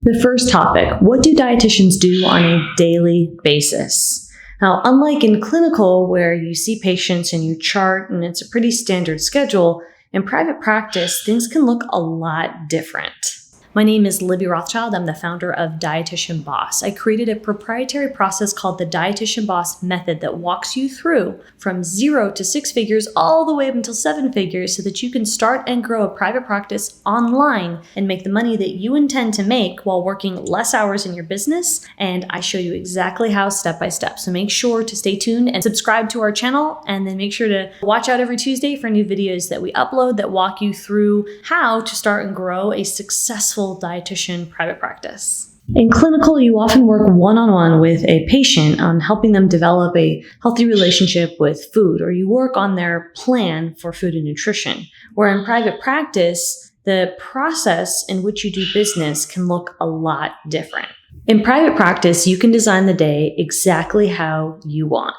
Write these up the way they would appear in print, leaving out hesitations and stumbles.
The first topic, what do dietitians do on a daily basis? Now, unlike in clinical where you see patients and you chart and it's a pretty standard schedule, in private practice, things can look a lot different. My name is Libby Rothschild. I'm the founder of Dietitian Boss. I created a proprietary process called the Dietitian Boss method that walks you through from 0 to 6 figures all the way up until 7 figures so that you can start and grow a private practice online and make the money that you intend to make while working less hours in your business. And I show you exactly how step by step. So make sure to stay tuned and subscribe to our channel, and then make sure to watch out every Tuesday for new videos that we upload that walk you through how to start and grow a successful dietitian private practice. In clinical, you often work one-on-one with a patient on helping them develop a healthy relationship with food, or you work on their plan for food and nutrition. Where in private practice, the process in which you do business can look a lot different. In private practice, you can design the day exactly how you want.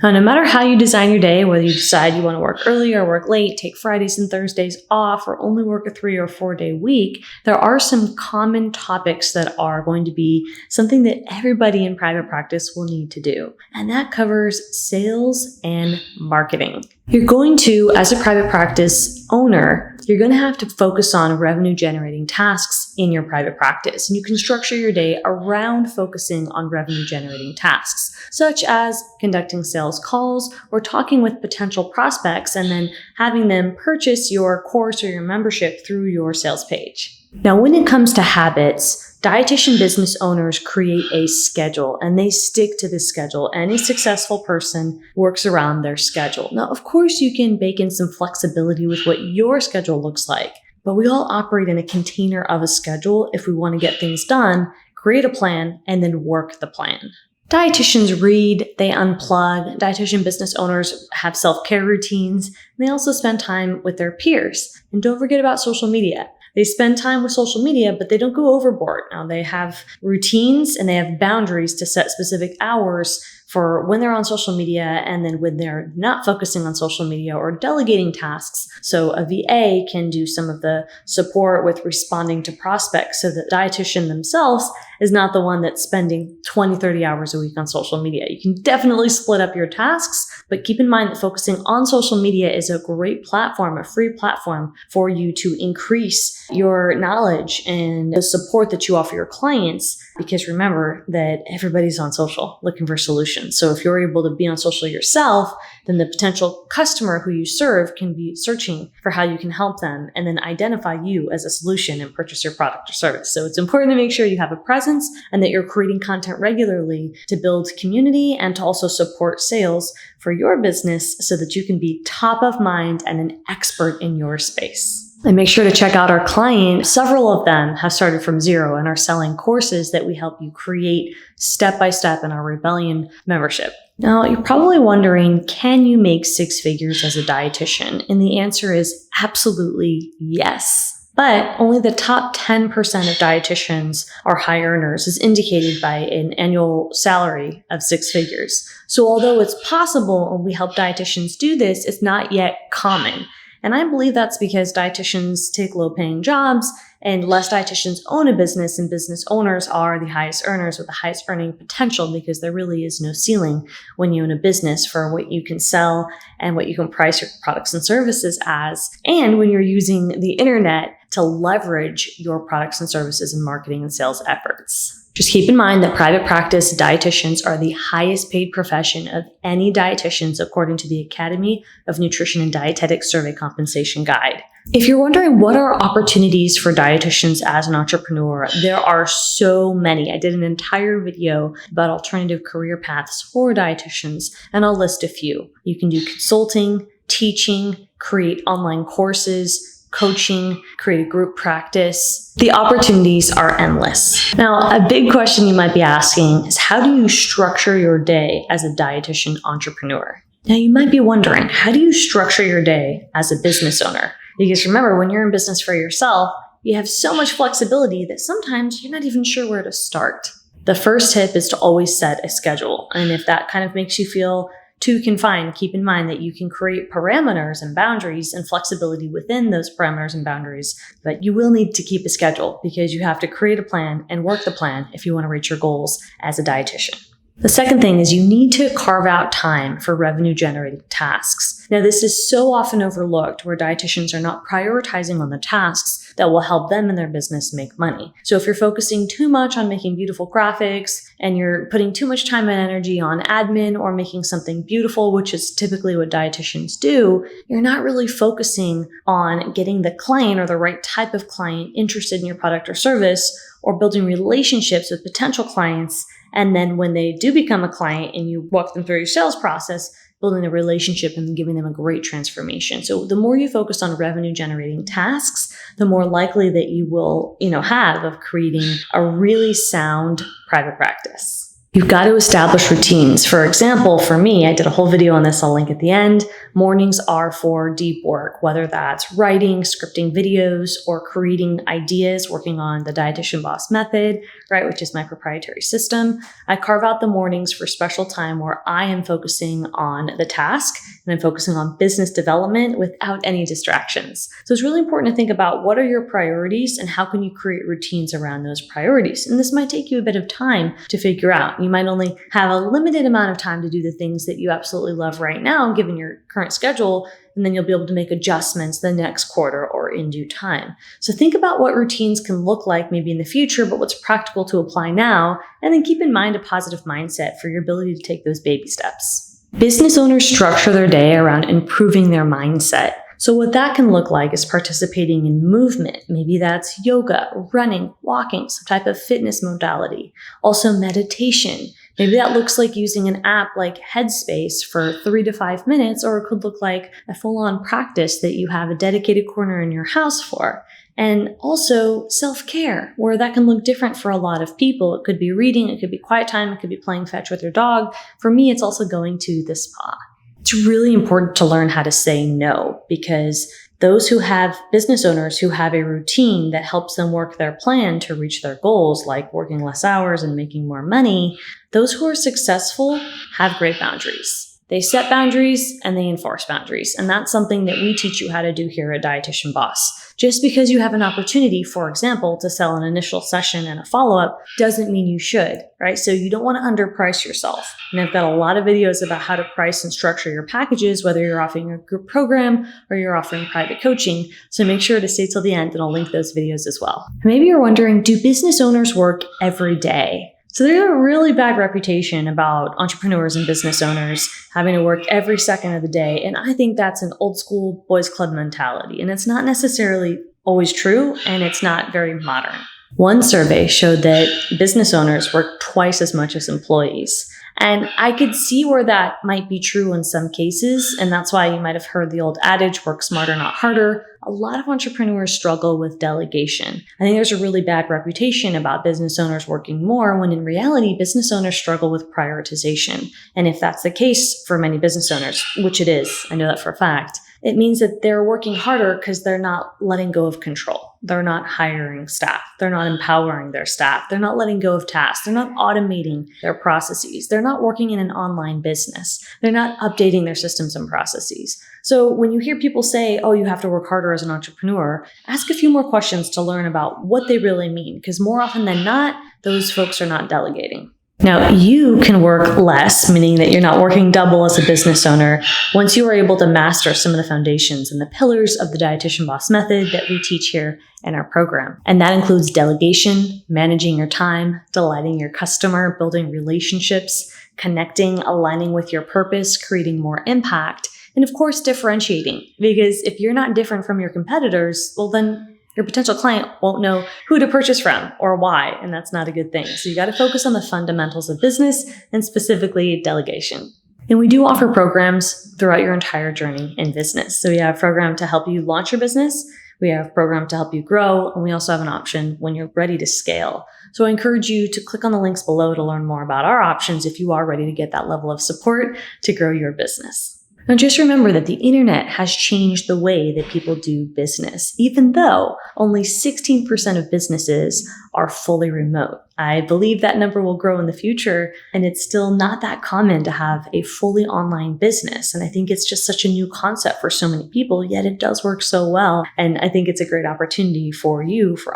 Now, no matter how you design your day, whether you decide you want to work early or work late, take Fridays and Thursdays off, or only work a 3 or 4 day week, there are some common topics that are going to be something that everybody in private practice will need to do. And that covers sales and marketing. You're going to, as a private practice owner, you're going to have to focus on revenue generating tasks in your private practice. And you can structure your day around focusing on revenue generating tasks, such as conducting sales calls or talking with potential prospects and then having them purchase your course or your membership through your sales page. Now, when it comes to habits, dietitian business owners create a schedule and they stick to this schedule. Any successful person works around their schedule. Now, of course, you can bake in some flexibility with what your schedule looks like, but we all operate in a container of a schedule if we want to get things done, create a plan, and then work the plan. Dietitians read, they unplug. Dietitian business owners have self-care routines. And they also spend time with their peers. And don't forget about social media. They spend time with social media, but they don't go overboard. Now, they have routines and they have boundaries to set specific hours for when they're on social media and then when they're not focusing on social media or delegating tasks. So a VA can do some of the support with responding to prospects so that the dietitian themselves is not the one that's spending 20, 30 hours a week on social media. You can definitely split up your tasks, but keep in mind that focusing on social media is a great platform, a free platform for you to increase your knowledge and the support that you offer your clients. Because remember that everybody's on social looking for solutions. So if you're able to be on social yourself, then the potential customer who you serve can be searching for how you can help them and then identify you as a solution and purchase your product or service. So it's important to make sure you have a presence and that you're creating content regularly to build community and to also support sales for your business so that you can be top of mind and an expert in your space. And make sure to check out our client. Several of them have started from 0 and are selling courses that we help you create step by step in our Rebellion membership. Now, you're probably wondering, can you make 6 figures as a dietitian? And the answer is absolutely yes. But only the top 10% of dietitians are high earners, as indicated by an annual salary of 6 figures. So although it's possible and we help dietitians do this, it's not yet common. And I believe that's because dietitians take low-paying jobs and less dietitians own a business, and business owners are the highest earners with the highest earning potential because there really is no ceiling when you own a business for what you can sell and what you can price your products and services as, and when you're using the internet to leverage your products and services in marketing and sales efforts. Just keep in mind that private practice dietitians are the highest paid profession of any dietitians according to the Academy of Nutrition and Dietetic Survey Compensation Guide. If you're wondering what are opportunities for dietitians as an entrepreneur, there are so many. I did an entire video about alternative career paths for dietitians, and I'll list a few. You can do consulting, teaching, create online courses, coaching, create a group practice. The opportunities are endless. Now, a big question you might be asking is, how do you structure your day as a dietitian entrepreneur? Now, you might be wondering, how do you structure your day as a business owner? Because remember, when you're in business for yourself, you have so much flexibility that sometimes you're not even sure where to start. The first tip is to always set a schedule. And if that kind of makes you feel too confined, keep in mind that you can create parameters and boundaries and flexibility within those parameters and boundaries, but you will need to keep a schedule because you have to create a plan and work the plan if you want to reach your goals as a dietitian. The second thing is you need to carve out time for revenue-generating tasks. Now, this is so often overlooked where dietitians are not prioritizing on the tasks that will help them in their business make money. So if you're focusing too much on making beautiful graphics and you're putting too much time and energy on admin or making something beautiful, which is typically what dietitians do, you're not really focusing on getting the client or the right type of client interested in your product or service or building relationships with potential clients. And then when they do become a client and you walk them through your sales process, building a relationship and giving them a great transformation. So the more you focus on revenue generating tasks, the more likely that you will, have of creating a really sound private practice. You've got to establish routines. For example, for me, I did a whole video on this, I'll link at the end. Mornings are for deep work, whether that's writing, scripting videos, or creating ideas, working on the Dietitian Boss method, right, which is my proprietary system. I carve out the mornings for special time where I am focusing on the task and I'm focusing on business development without any distractions. So it's really important to think about what are your priorities and how can you create routines around those priorities. And this might take you a bit of time to figure out. You might only have a limited amount of time to do the things that you absolutely love right now, given your current schedule, and then you'll be able to make adjustments the next quarter or in due time. So think about what routines can look like maybe in the future, but what's practical to apply now, and then keep in mind a positive mindset for your ability to take those baby steps. Business owners structure their day around improving their mindset. So what that can look like is participating in movement. Maybe that's yoga, running, walking, some type of fitness modality. Also meditation. Maybe that looks like using an app like Headspace for 3 to 5 minutes, or it could look like a full-on practice that you have a dedicated corner in your house for. And also self-care, where that can look different for a lot of people. It could be reading, it could be quiet time, it could be playing fetch with your dog. For me, it's also going to the spa. It's really important to learn how to say no, because those who have business owners who have a routine that helps them work their plan to reach their goals, like working less hours and making more money, those who are successful have great boundaries. They set boundaries and they enforce boundaries. And that's something that we teach you how to do here at Dietitian Boss. Just because you have an opportunity, for example, to sell an initial session and a follow-up doesn't mean you should, right? So you don't want to underprice yourself. And I've got a lot of videos about how to price and structure your packages, whether you're offering a group program or you're offering private coaching. So make sure to stay till the end and I'll link those videos as well. Maybe you're wondering, do business owners work every day? So there's a really bad reputation about entrepreneurs and business owners having to work every second of the day. And I think that's an old school boys club mentality. And it's not necessarily always true, and it's not very modern. One survey showed that business owners work twice as much as employees. And I could see where that might be true in some cases. And that's why you might have heard the old adage, work smarter, not harder. A lot of entrepreneurs struggle with delegation. I think there's a really bad reputation about business owners working more, when in reality, business owners struggle with prioritization. And if that's the case for many business owners, which it is, I know that for a fact, it means that they're working harder because they're not letting go of control. They're not hiring staff. They're not empowering their staff. They're not letting go of tasks. They're not automating their processes. They're not working in an online business. They're not updating their systems and processes. So when you hear people say, oh, you have to work harder as an entrepreneur, ask a few more questions to learn about what they really mean, because more often than not, those folks are not delegating. Now, you can work less, meaning that you're not working double as a business owner, once you are able to master some of the foundations and the pillars of the Dietitian Boss method that we teach here in our program. And that includes delegation, managing your time, delighting your customer, building relationships, connecting, aligning with your purpose, creating more impact, and of course, differentiating. Because if you're not different from your competitors, well, then your potential client won't know who to purchase from or why, and that's not a good thing. So you got to focus on the fundamentals of business and specifically delegation. And we do offer programs throughout your entire journey in business. So we have a program to help you launch your business. We have a program to help you grow, and we also have an option when you're ready to scale. So I encourage you to click on the links below to learn more about our options if you are ready to get that level of support to grow your business. Now, just remember that the internet has changed the way that people do business, even though only 16% of businesses are fully remote. I believe that number will grow in the future, and it's still not that common to have a fully online business. And I think it's just such a new concept for so many people, yet it does work so well. And I think it's a great opportunity for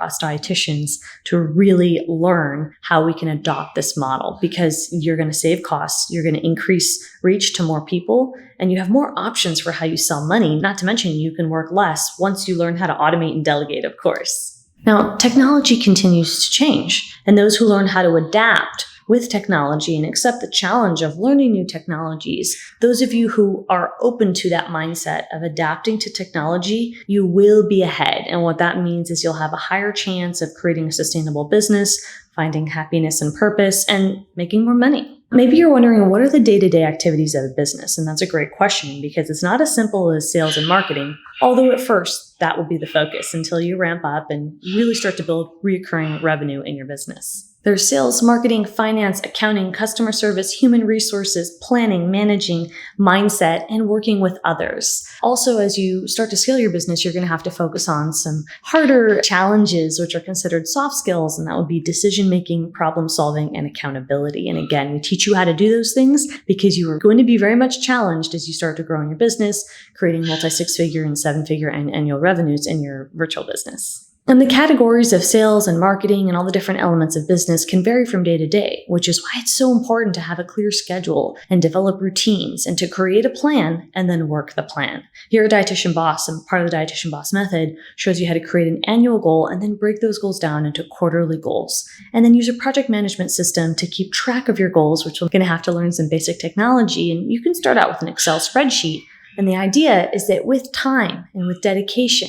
us dietitians, to really learn how we can adopt this model, because you're going to save costs, you're going to increase reach to more people, and you have more options for how you sell money. Not to mention, you can work less once you learn how to automate and delegate, of course. Now, technology continues to change, and those who learn how to adapt with technology and accept the challenge of learning new technologies, those of you who are open to that mindset of adapting to technology, you will be ahead. And what that means is you'll have a higher chance of creating a sustainable business, finding happiness and purpose, and making more money. Maybe you're wondering, what are the day-to-day activities of a business? And that's a great question, because it's not as simple as sales and marketing, although at first that will be the focus until you ramp up and really start to build recurring revenue in your business. There's sales, marketing, finance, accounting, customer service, human resources, planning, managing, mindset, and working with others. Also, as you start to scale your business, you're going to have to focus on some harder challenges, which are considered soft skills, and that would be decision-making, problem-solving, and accountability. And again, we teach you how to do those things because you are going to be very much challenged as you start to grow in your business, creating multi-six-figure and seven-figure and annual revenues in your virtual business. And the categories of sales and marketing and all the different elements of business can vary from day to day, which is why it's so important to have a clear schedule and develop routines and to create a plan and then work the plan. Here at Dietitian Boss, and part of the Dietitian Boss method shows you how to create an annual goal and then break those goals down into quarterly goals. And then use a project management system to keep track of your goals, which we're going to have to learn some basic technology. And you can start out with an Excel spreadsheet. And the idea is that with time and with dedication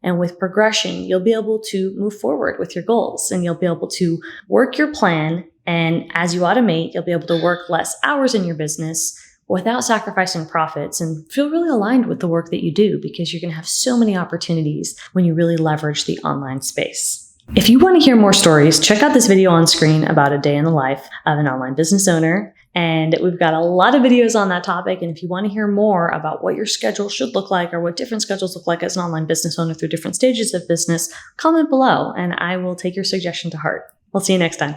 and with progression, you'll be able to move forward with your goals, and you'll be able to work your plan. And as you automate, you'll be able to work less hours in your business without sacrificing profits and feel really aligned with the work that you do, because you're going to have so many opportunities when you really leverage the online space. If you want to hear more stories, check out this video on screen about a day in the life of an online business owner. And we've got a lot of videos on that topic. And if you want to hear more about what your schedule should look like, or what different schedules look like as an online business owner through different stages of business, comment below and I will take your suggestion to heart. We'll see you next time.